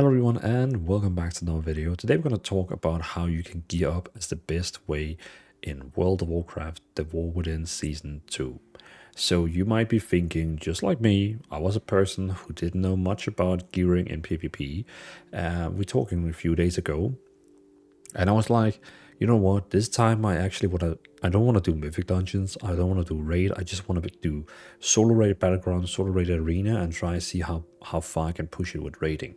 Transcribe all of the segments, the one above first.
Hello everyone and welcome back to another video. Today we're going to talk about how you can gear up as the best way in World of Warcraft, the War Within Season 2. So you might be thinking, just like me, I was a person who didn't know much about gearing in PvP. We're talking a few days ago and I was like, you know what, this time I don't want to do mythic dungeons, I don't want to do raid, I just want to do solo raid battleground, solo raid arena and try to see how far I can push it with raiding.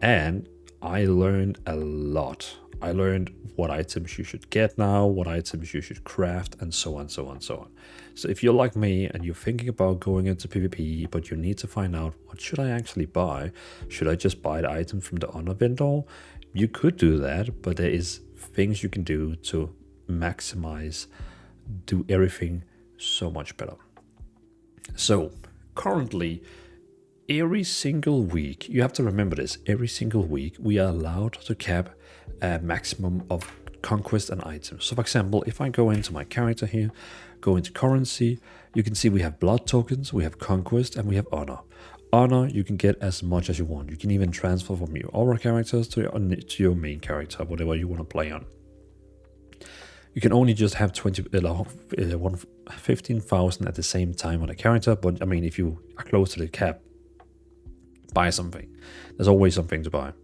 And I learned a lot. I learned what items you should get now, what items you should craft, and so on, so on, so on. So if you're like me and you're thinking about going into PvP, but you need to find out what should I actually buy? Should I just buy the item from the honor vendor? You could do that, but there is things you can do to maximize, do everything so much better. So currently, every single week, you have to remember this, every single week we are allowed to cap a maximum of conquest and items. So for example, if I go into my character here, go into currency, you can see we have blood tokens, we have conquest, and we have honor. Honor, you can get as much as you want. You can even transfer from your aura characters to your main character, whatever you want to play on. You can only just have 15,000 at the same time on a character, but I mean, if you are close to the cap, buy something. There's always something to buy.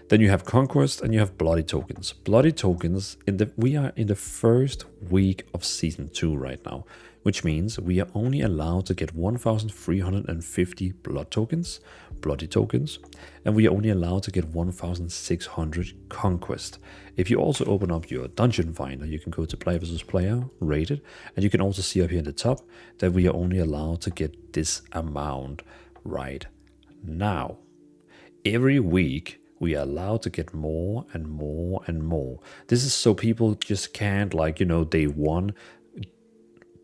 Then you have conquest and you have bloody tokens. Bloody tokens, we are in the first week of season 2 right now, which means we are only allowed to get 1,350 blood tokens, bloody tokens, and we are only allowed to get 1,600 conquest. If you also open up your dungeon finder, you can go to player versus player, rate it, and you can also see up here in the top that we are only allowed to get this amount right now. Every week we are allowed to get more and more and more. This is so people just can't, like, you know, day one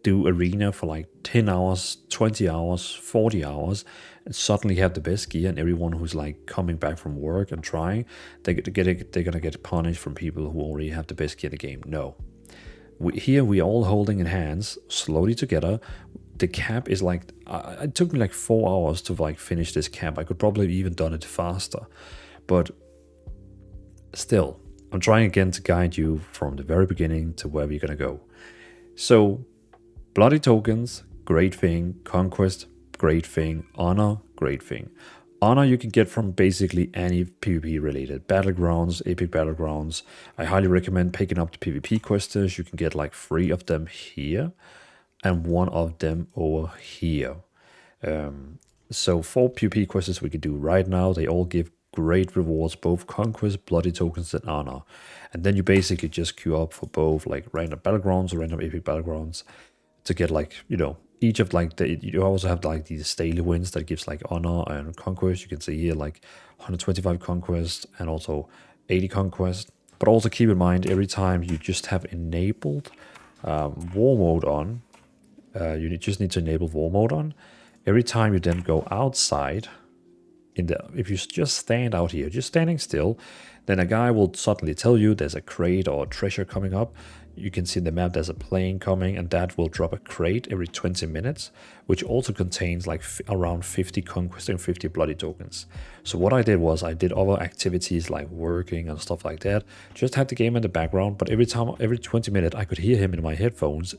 do arena for like 10 hours, 20 hours, 40 hours and suddenly have the best gear, and everyone who's like coming back from work and trying, they're gonna get punished from people who already have the best gear in the game. No. Here we are all holding in hands slowly together. The cap is like, it took me like 4 hours to like finish this cap. I could probably even done it faster, but still, I'm trying again to guide you from the very beginning to where we're gonna go. So, bloody tokens, great thing. Conquest, great thing. Honor, great thing. Honor you can get from basically any PvP related battlegrounds, epic battlegrounds. I highly recommend picking up the PvP quests. You can get like 3 of them here and 1 of them over here. So 4 PvP quests we can do right now. They all give great rewards, both conquest, bloody tokens, and honor. And then you basically just queue up for both like random battlegrounds or random epic battlegrounds to get, like, you know, each of like you also have like these daily wins that gives like honor and conquest. You can see here like 125 conquest and also 80 conquest. But also keep in mind, every time you just have enabled war mode on, you just need to enable war mode on. Every time you then go outside, if you just stand out here, just standing still, then a guy will suddenly tell you there's a crate or a treasure coming up. You can see in the map there's a plane coming, and that will drop a crate every 20 minutes, which also contains like around 50 conquest and 50 bloody tokens. So what I did was I did other activities like working and stuff like that, just had the game in the background, but every 20 minutes I could hear him in my headphones.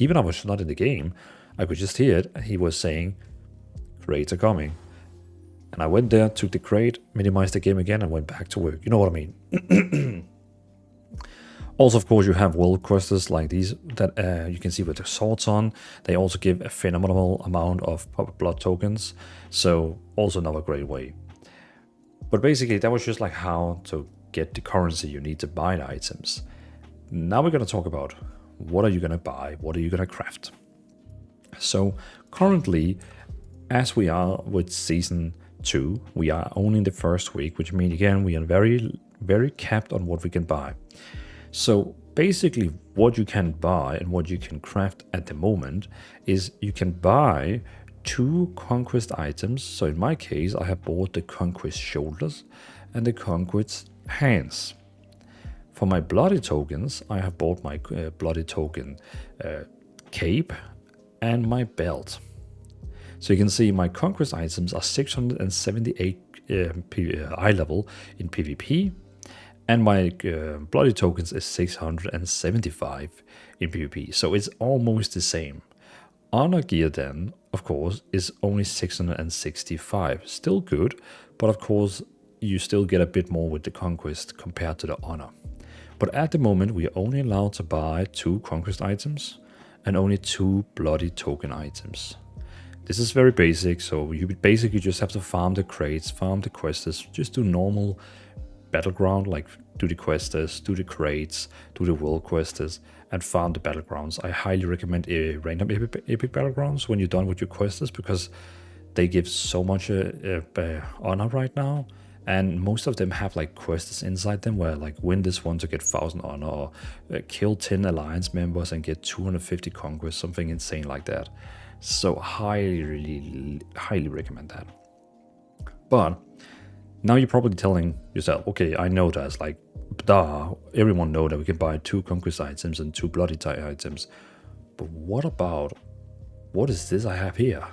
Even if I was not in the game, I could just hear it, and he was saying, crates are coming. And I went there, took the crate, minimized the game again, and went back to work. You know what I mean? Also, of course, you have world quests like these that you can see with the swords on. They also give a phenomenal amount of blood tokens. So also another great way. But basically, that was just like how to get the currency you need to buy the items. Now we're going to talk about what are you going to buy, what are you going to craft. So currently, as we are with season 2, we are only in the first week, which means again we are very, very capped on what we can buy. So basically what you can buy and what you can craft at the moment is you can buy 2 conquest items. So in my case, I have bought the conquest shoulders and the conquest hands. For my bloody tokens, I have bought my bloody token cape and my belt. So you can see my conquest items are 678 eye level in PvP, and my bloody tokens is 675 in PvP. So it's almost the same. Honor gear then, of course, is only 665. Still good, but of course you still get a bit more with the Conquest compared to the Honor. But at the moment we are only allowed to buy 2 Conquest items and only 2 bloody token items. This is very basic, so you basically just have to farm the crates, farm the quests, just do normal battleground, like do the quests, do the crates, do the world quests, and farm the battlegrounds. I highly recommend a random epic battlegrounds when you're done with your quests, because they give so much honor right now, and most of them have like quests inside them where like win this one to get 1000 honor, or kill 10 alliance members and get 250 conquest, something insane like that. So highly recommend that. But now you're probably telling yourself, okay, I know that's like, everyone know that we can buy 2 conquest items and 2 bloody items. But what is this I have here?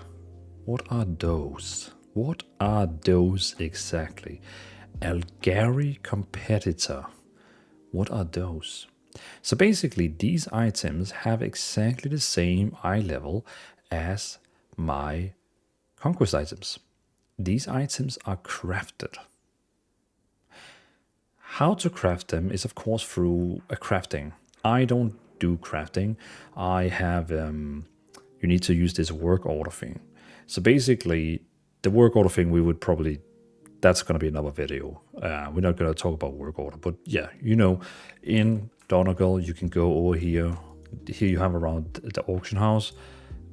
What are those? What are those exactly? Algari competitor. What are those? So basically these items have exactly the same eye level as my conquest items. These items are crafted. How to craft them is of course through a crafting. I don't do crafting. I have, you need to use this work order thing. So basically the work order thing we would probably, that's going to be another video. We're not going to talk about work order, but yeah, you know, in Donegal you can go over here. Here you have around the auction house.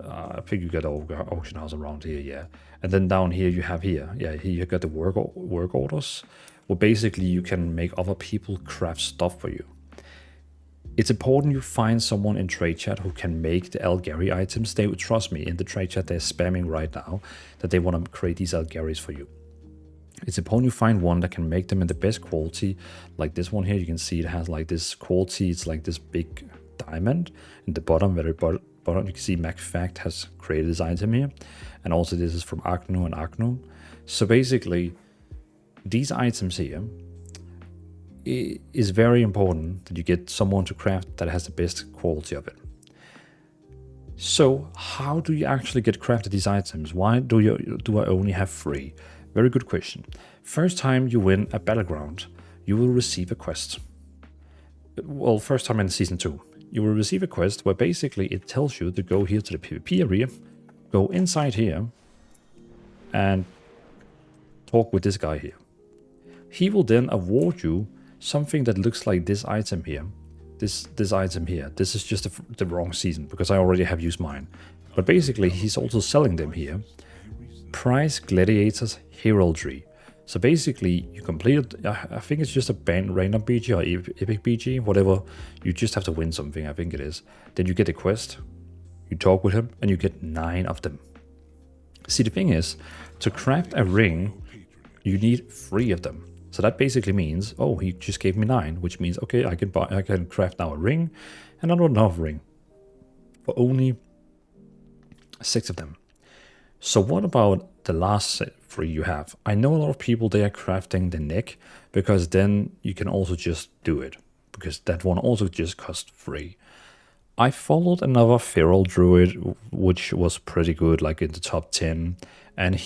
I think you got an auction house around here, yeah. And then down here you have here you got the work orders, where basically you can make other people craft stuff for you. It's important you find someone in trade chat who can make the Algari items. They would, trust me, in the trade chat they're spamming right now that they want to create these Algaris for you. It's important you find one that can make them in the best quality. Like this one here, you can see it has like this quality. It's like this big diamond in the bottom, very bottom. You can see MacFact has created this item here, and also this is from Agno and Agno. So basically these items here, it is very important that you get someone to craft that has the best quality of it. So how do you actually get crafted these items? Why do I only have 3? Very good question. First time you win a battleground, you will receive a quest. Well, first time in season 2. You will receive a quest where basically it tells you to go here to the PvP area, go inside here, and talk with this guy here. He will then award you something that looks like this item here. This item here. This is just the wrong season, because I already have used mine. But basically he's also selling them here. Prize Gladiators Heraldry. So basically you complete it. I think it's just a random BG or epic BG, whatever. You just have to win something, I think it is. Then you get a quest, you talk with him, and you get 9 of them. See, the thing is, to craft a ring, you need 3 of them. So that basically means, oh, he just gave me 9, which means, okay, I can craft now a ring and another ring for only 6 of them. So what about the last 3 you have? I know a lot of people, they are crafting the neck, because then you can also just do it, because that one also just costs 3. I followed another feral druid, which was pretty good, like in the top 10, and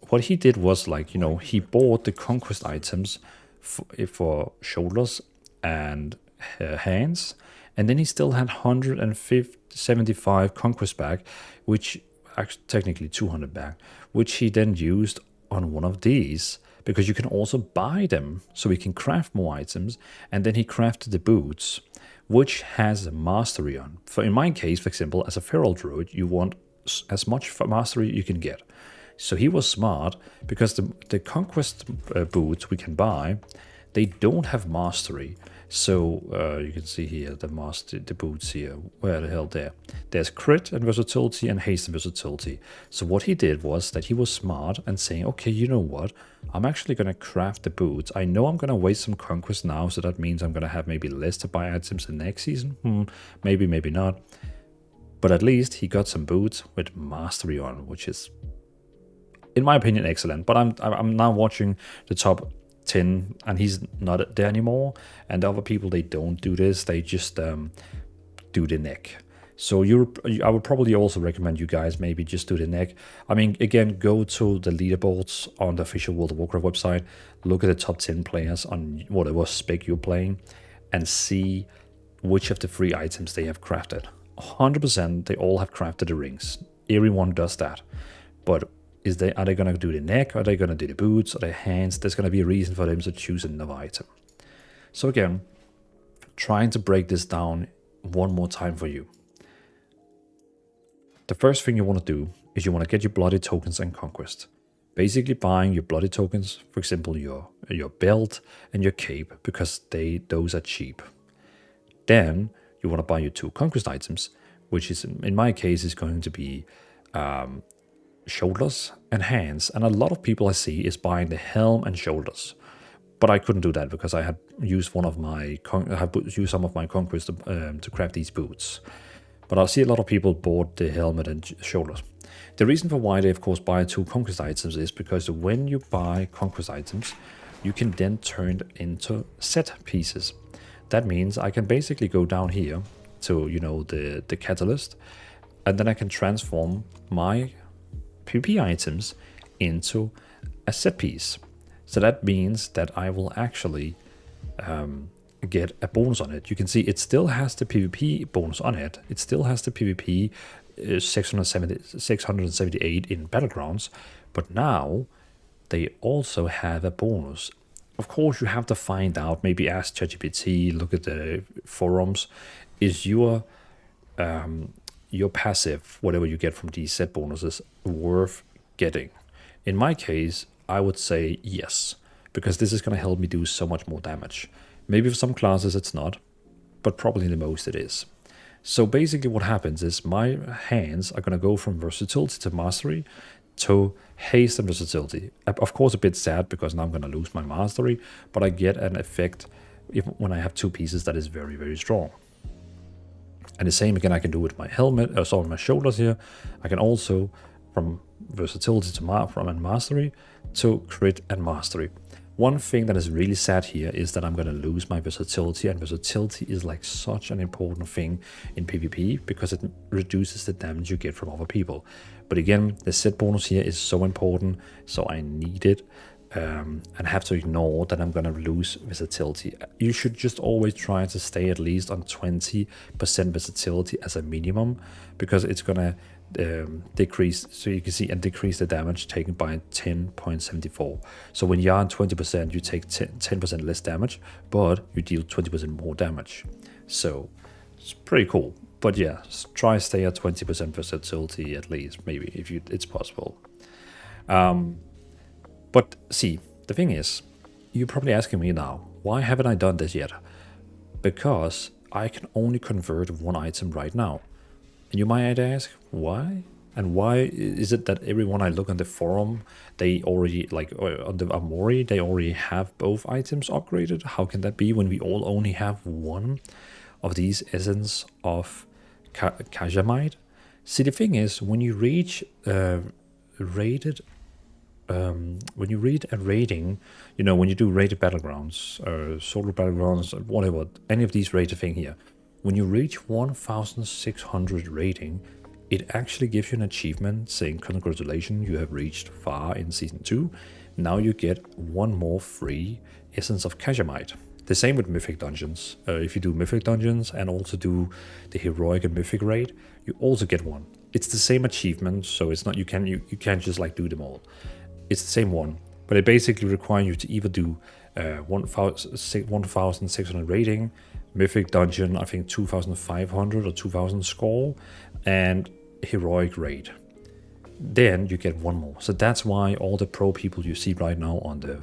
what he did was, like, you know, he bought the conquest items for shoulders and hands, and then he still had 175 conquest back, which actually technically 200 back, which he then used on one of these, because you can also buy them so we can craft more items. And then he crafted the boots, which has mastery on. For in my case, for example, as a feral druid, you want as much mastery you can get. So he was smart, because the conquest boots we can buy, they don't have mastery. So you can see here the boots here. Where the hell there? There's crit and versatility and haste and versatility. So what he did was that he was smart and saying, okay, you know what? I'm actually going to craft the boots. I know I'm going to waste some conquest now, so that means I'm going to have maybe less to buy items in next season. Maybe, maybe not. But at least he got some boots with mastery on, which is in my opinion, excellent. But I'm now watching the top 10, and he's not there anymore. And the other people, they don't do this. They just do the neck. So I would probably also recommend you guys maybe just do the neck. I mean, again, go to the leaderboards on the official World of Warcraft website. Look at the top 10 players on whatever spec you're playing, and see which of the 3 items they have crafted. 100% they all have crafted the rings. Everyone does that. But are they going to do the neck? Are they going to do the boots? Or the hands? There's going to be a reason for them to choose another item. So again, trying to break this down one more time for you. The first thing you want to do is you want to get your bloody tokens and conquest. Basically buying your bloody tokens, for example, your belt and your cape, because those are cheap. Then you want to buy your 2 conquest items, which is, in my case, is going to be shoulders and hands. And a lot of people I see is buying the helm and shoulders. But I couldn't do that because I had used some of my conquest to craft these boots. But I see a lot of people bought the helmet and shoulders. The reason for why they, of course, buy 2 conquest items is because when you buy conquest items, you can then turn it into set pieces. That means I can basically go down here to, the catalyst, and then I can transform my PvP items into a set piece. So that means that I will actually get a bonus on it. You can see it still has the PvP bonus on it. It still has the PvP 678 in Battlegrounds, but now they also have a bonus. Of course, you have to find out, maybe ask ChatGPT, look at the forums, is your passive, whatever you get from these set bonuses, worth getting? In my case, I would say yes, because this is going to help me do so much more damage. Maybe for some classes it's not, but probably the most it is. So basically what happens is my hands are going to go from versatility to mastery to haste and versatility. Of course, a bit sad because now I'm going to lose my mastery, but I get an effect when I have 2 pieces that is very, very strong. And the same again I can do with my helmet, my shoulders here. I can also, from versatility to mastery to crit and mastery. One thing that is really sad here is that I'm going to lose my versatility, and versatility is like such an important thing in PvP because it reduces the damage you get from other people. But again, the set bonus here is so important, so I need it and have to ignore that I'm going to lose versatility. You should just always try to stay at least on 20% versatility as a minimum, because it's going to decrease, so you can see, and decrease the damage taken by 10.74. So when you're on 20%, you take 10% less damage, but you deal 20% more damage. So it's pretty cool. But yeah, try stay at 20% versatility at least, maybe, if it's possible. But see, the thing is, you're probably asking me now, why haven't I done this yet? Because I can only convert 1 item right now. And you might ask, why? And why is it that everyone I look on the forum, they already, like on the Amori, they already have both items upgraded? How can that be when we all only have 1 of these essence of Kajamite? See, the thing is, when you reach when you read a rating, when you do rated battlegrounds, solo battlegrounds, whatever, any of these rated thing here, when you reach 1600 rating, it actually gives you an achievement saying, congratulations, you have reached far in Season 2. Now you get 1 more free Essence of Kajamite. The same with Mythic Dungeons. If you do Mythic Dungeons and also do the Heroic and Mythic raid, you also get 1. It's the same achievement, so it's not, you can't just like do them all. It's the same one, but it basically requires you to either do 1600 rating, Mythic Dungeon, I think 2500 or 2000 score, and Heroic raid. Then you get 1 more. So that's why all the pro people you see right now on the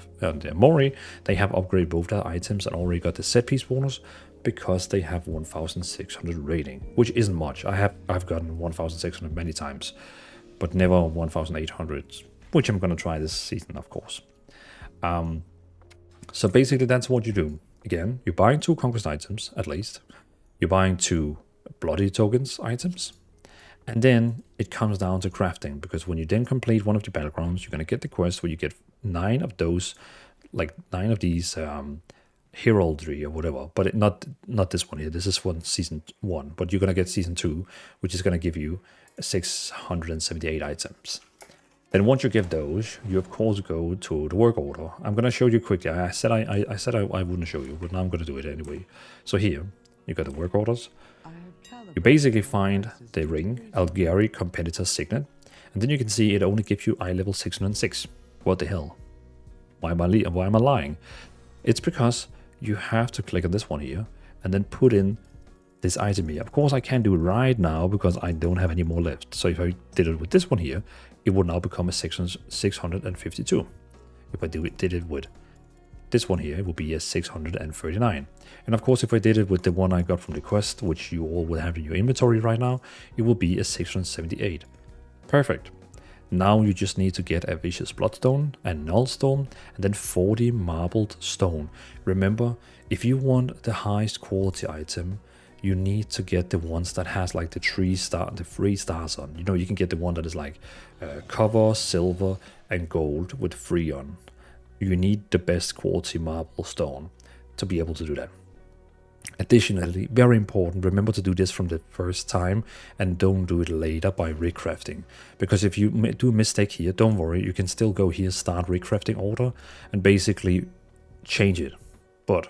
Mori, they have upgraded both their items and already got the set piece bonus because they have 1600 rating, which isn't much. I've gotten 1600 many times, but never 1800, which I'm gonna try this season, of course. So basically that's what you do. Again, you're buying 2 conquest items at least. You're buying 2 bloody tokens items. And then it comes down to crafting, because when you then complete one of the battlegrounds, you're going to get the quest where you get 9 of those, like 9 of these heraldry or whatever. But not this one here. This is one season 1. But you're going to get season 2, which is going to give you 678 items. Then once you get those, you of course go to the work order. I'm going to show you quickly. I said I wouldn't show you, but now I'm going to do it anyway. So here, you got the work orders. You basically find the ring, Algari Competitor Signet, and then you can see it only gives you eye level 606. What the hell? Why am I lying? It's because you have to click on this one here, and then put in this item here. Of course, I can't do it right now because I don't have any more left. So if I did it with this one here, it would now become a 652. If I did it with this one here, it will be a 639. And of course, if I did it with the one I got from the quest, which you all will have in your inventory right now, it will be a 678. Perfect. Now you just need to get a Vicious Bloodstone, a Null Stone, and then 40 Marbled Stone. Remember, if you want the highest quality item, you need to get the ones that has like the 3 stars on. You know, you can get the one that is like copper, silver, and gold with 3 on. You need the best quality marble stone to be able to do that. Additionally, very important, remember to do this from the first time and don't do it later by recrafting. Because if you do a mistake here, don't worry, you can still go here, start recrafting order, and basically change it. But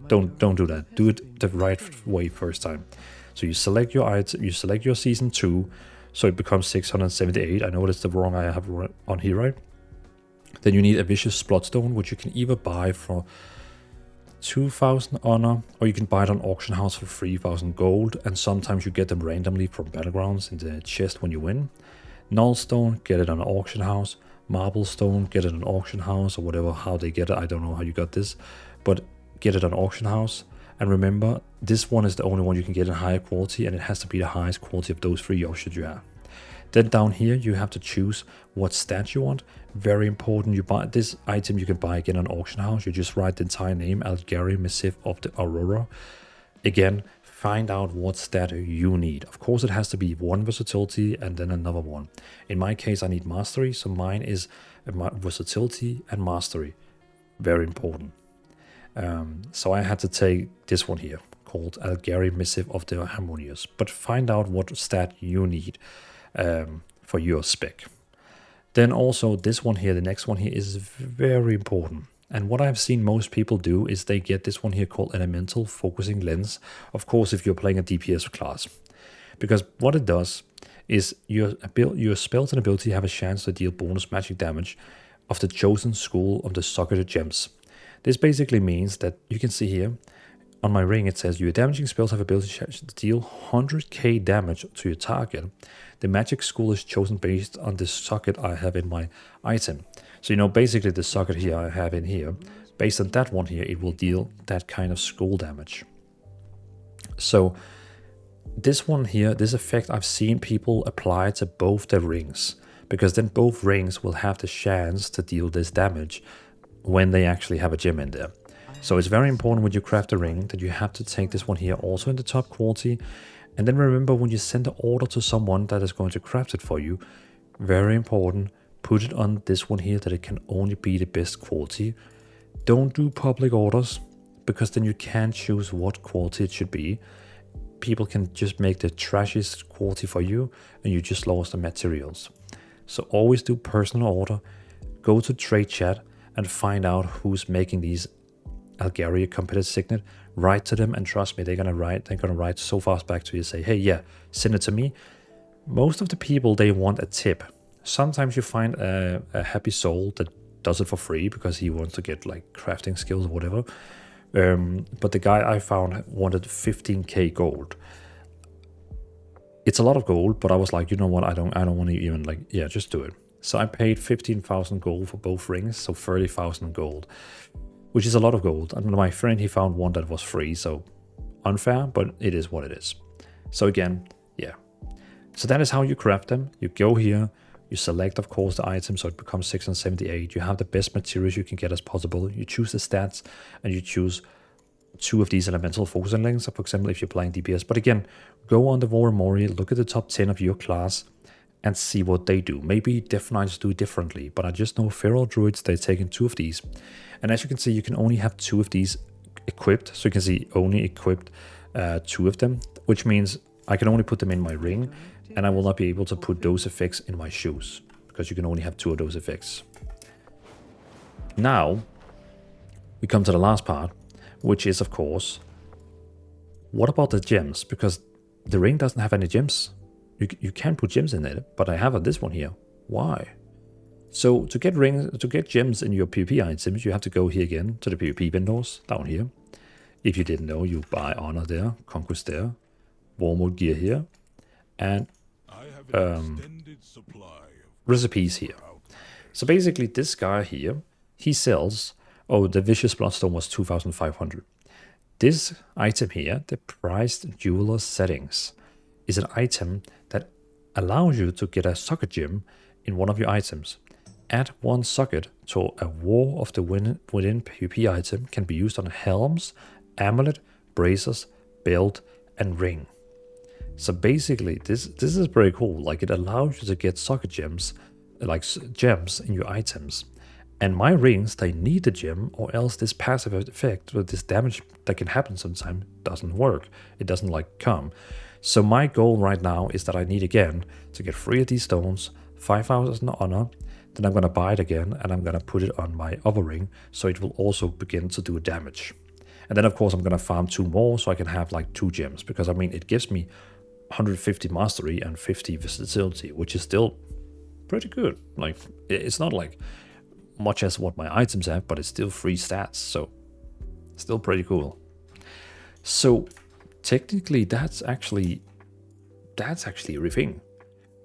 don't do that. Do it the right way first time. So you select your item, you select your season 2, so it becomes 678. I know that's the wrong I have on here, right? Then you need a Vicious Bloodstone, which you can either buy for 2,000 honor, or you can buy it on auction house for 3,000 gold, and sometimes you get them randomly from battlegrounds in the chest when you win. Null Stone, get it on auction house. Marble Stone, get it on auction house, or whatever, how they get it. I don't know how you got this, but get it on auction house. And remember, this one is the only one you can get in higher quality, and it has to be the highest quality of those 3 options you have. Then down here, you have to choose what stat you want. Very important, you buy this item you can buy again on auction house. You just write the entire name, Algari Missive of the Aurora. Again, find out what stat you need. Of course, it has to be 1 versatility and then another one. In my case, I need mastery, so mine is versatility and mastery. Very important. So I had to take this one here, called Algari Missive of the Harmonious. But find out what stat you need for your spec. Then also this one here, the next one here is very important. And what I've seen most people do is they get this one here called Elemental Focusing Lens. Of course, if you're playing a DPS class. Because what it does is your spells and ability have a chance to deal bonus magic damage of the chosen school of the socketed gems. This basically means that you can see here, on my ring it says your damaging spells have ability to deal 100k damage to your target. The magic school is chosen based on the socket I have in my item. So you know, basically the socket here I have in here, based on that one here, it will deal that kind of school damage. So this one here, this effect I've seen people apply to both the rings, because then both rings will have the chance to deal this damage when they actually have a gem in there. So it's very important when you craft a ring that you have to take this one here also in the top quality. And then remember, when you send an order to someone that is going to craft it for you, very important, put it on this one here that it can only be the best quality. Don't do public orders, because then you can't choose what quality it should be. People can just make the trashiest quality for you and you just lost the materials. So always do personal order, go to trade chat and find out who's making these Algari Competitive Signet, write to them, and trust me, they're gonna write so fast back to you, say, hey, yeah, send it to me. Most of the people, they want a tip. Sometimes you find a happy soul that does it for free because he wants to get like crafting skills or whatever. But the guy I found wanted 15k gold. It's a lot of gold, but I was like, you know what, I don't want to even like, yeah, just do it. So I paid 15,000 gold for both rings, so 30,000 gold, which is a lot of gold. And my friend, he found one that was free, so unfair, but it is what it is. So again, yeah. So that is how you craft them. You go here, you select, of course, the item, so it becomes 678. You have the best materials you can get as possible. You choose the stats, and you choose 2 of these elemental focusing links, for example, if you're playing DPS. But again, go on the Warmori, look at the top 10 of your class, and see what they do. Maybe Death Knights do differently, but I just know Feral Druids, they're taking 2 of these. And as you can see, you can only have 2 of these equipped. So you can see only equipped 2 of them, which means I can only put them in my ring, and I will not be able to put those effects in my shoes, because you can only have 2 of those effects. Now, we come to the last part, which is, of course, what about the gems? Because the ring doesn't have any gems. You can put gems in it, but I have this one here. Why? So to get gems in your PvP items, you have to go here again to the PvP vendors down here. If you didn't know, you buy Honor there, Conquest there, Warmode gear here, and recipes here. So basically, this guy here, he sells. Oh, the Vicious Bloodstone was 2,500. This item here, the Prized Jeweler Settings, is an item that allows you to get a socket gem in one of your items. Add 1 socket to a War of the Within PvP item can be used on helms, amulet, bracers, belt, and ring. So basically, this is pretty cool. Like, it allows you to get socket gems, like gems in your items. And my rings, they need the gem, or else this passive effect with this damage that can happen sometimes doesn't work. It doesn't like come. So my goal right now is that I need again to get 3 of these stones, 5,000 honor, then I'm going to buy it again and I'm going to put it on my other ring so it will also begin to do damage. And then of course I'm going to farm 2 more so I can have like 2 gems, because I mean it gives me 150 mastery and 50 versatility, which is still pretty good. Like, it's not like much as what my items have, but it's still 3 stats, so still pretty cool. So technically that's actually everything.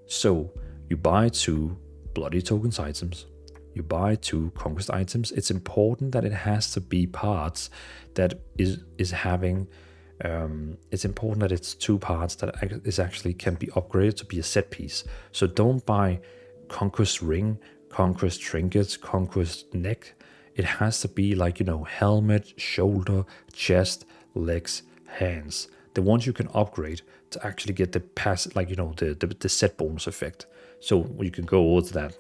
So you buy 2 Bloody Tokens items, you buy 2 Conquest items. It's important that it has to be parts that is having it's important that it's 2 parts that is actually can be upgraded to be a set piece. So don't buy Conquest ring, Conquest trinkets, Conquest neck. It has to be like, you know, helmet, shoulder, chest, legs, hands, the ones you can upgrade to actually get the pass, like, you know, the set bonus effect. So you can go over to that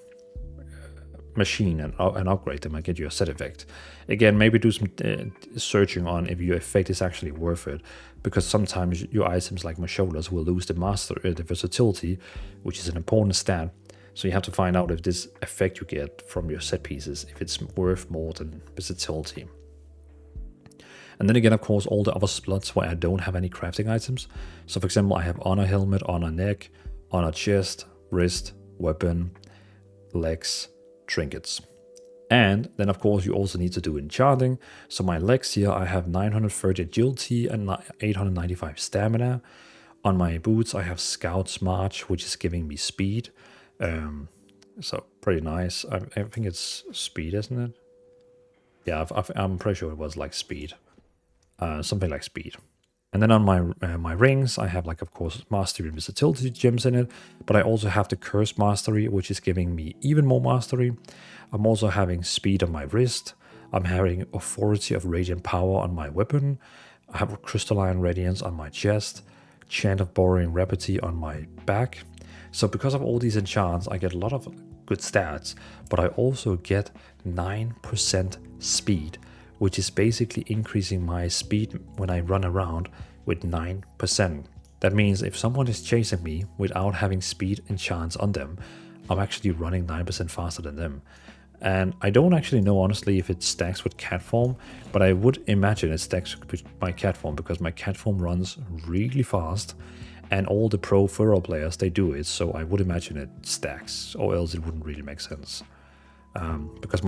machine and upgrade them and get your set effect. Again, maybe do some searching on if your effect is actually worth it, because sometimes your items like my shoulders will lose the the versatility, which is an important stat. So you have to find out if this effect you get from your set pieces, if it's worth more than versatility. And then again, of course, all the other slots where I don't have any crafting items. So for example, I have honor helmet, honor neck, honor chest, wrist, weapon, legs, trinkets. And then of course you also need to do enchanting. So my legs here, I have 930 agility and 895 stamina. On my boots I have Scout's March, which is giving me speed. So pretty nice. I think it's speed, isn't it? Yeah, I'm pretty sure it was like speed. Something like speed. And then on my rings, I have, like, of course, mastery and versatility gems in it, but I also have the curse mastery, which is giving me even more mastery. I'm also having speed on my wrist. I'm having authority of radiant power on my weapon. I have crystalline radiance on my chest, chant of borrowing rapidity on my back. So because of all these enchants, I get a lot of good stats, but I also get 9% speed, which is basically increasing my speed when I run around with 9%. That means if someone is chasing me without having speed enchants on them, I'm actually running 9% faster than them. And I don't actually know, honestly, if it stacks with cat form, but I would imagine it stacks with my cat form, because my cat form runs really fast, and all the pro feral players, they do it, so I would imagine it stacks, or else it wouldn't really make sense. Because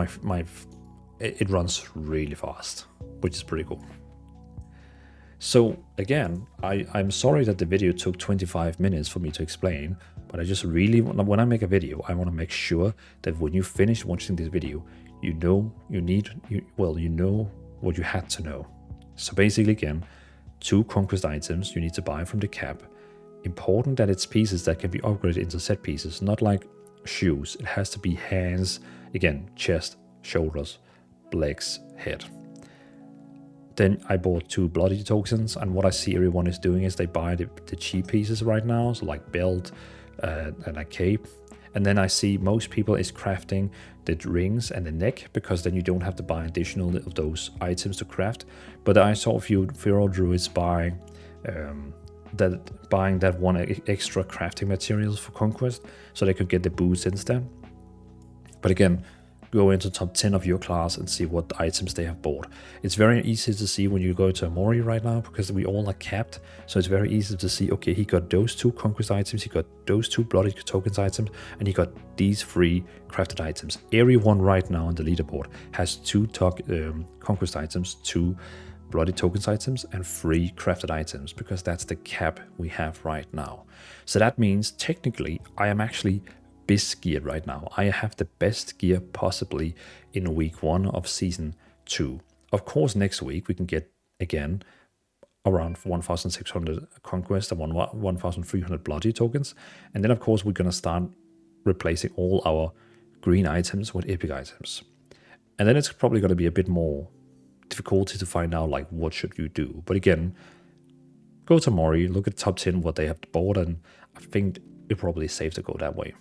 it runs really fast, which is pretty cool. So again, I'm sorry that the video took 25 minutes for me to explain, but I just really, when I make a video, I want to make sure that when you finish watching this video, you know what you had to know. So basically, again, 2 Conquest items you need to buy from the cap. Important that it's pieces that can be upgraded into set pieces, not like shoes. It has to be hands, again, chest, shoulders, legs, head. Then I bought 2 bloody tokens, and what I see everyone is doing is they buy the cheap pieces right now, so like belt and a cape. And then I see most people is crafting the rings and the neck, because then you don't have to buy additional of those items to craft. But I saw a few feral druids buying that one extra crafting materials for Conquest, so they could get the boots instead. But again, go into top 10 of your class and see what items they have bought. It's very easy to see when you go to Mori right now, because we all are capped. So it's very easy to see, okay, he got those 2 Conquest items, he got those 2 Bloody Tokens items, and he got these 3 crafted items. Everyone right now on the leaderboard has 2 Conquest items, 2 Bloody Tokens items, and 3 crafted items, because that's the cap we have right now. So that means technically I am actually best geared right now. I have the best gear possibly in week 1 of season 2. Of course, next week we can get again around 1,600 Conquest and 1,300 Bloody Tokens. And then of course we're going to start replacing all our green items with epic items. And then it's probably going to be a bit more difficulty to find out like what should you do. But again, go to Mori, look at top 10 what they have bought, and I think it's probably safe to go that way.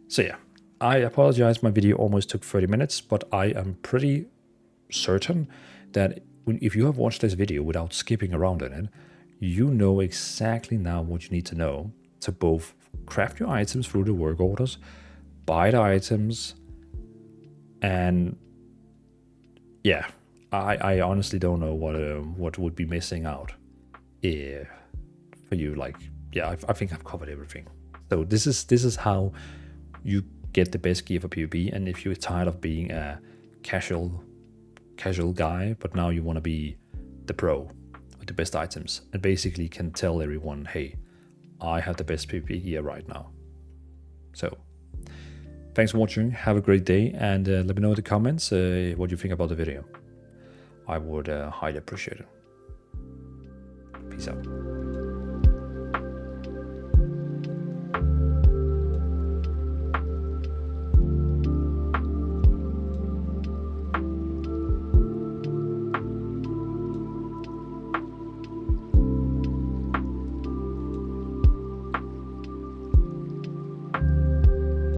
So yeah, I apologize, my video almost took 30 minutes, but I am pretty certain that if you have watched this video without skipping around in it, you know exactly now what you need to know to both craft your items through the work orders, buy the items, and yeah, I honestly don't know what would be missing out for you. Like, yeah, I think I've covered everything. So this is how you get the best gear for PvP. And if you're tired of being a casual guy, but now you want to be the pro with the best items, and basically can tell everyone, hey, I have the best PvP gear right now. So thanks for watching, have a great day, and let me know in the comments what you think about the video. I would highly appreciate it. Peace out.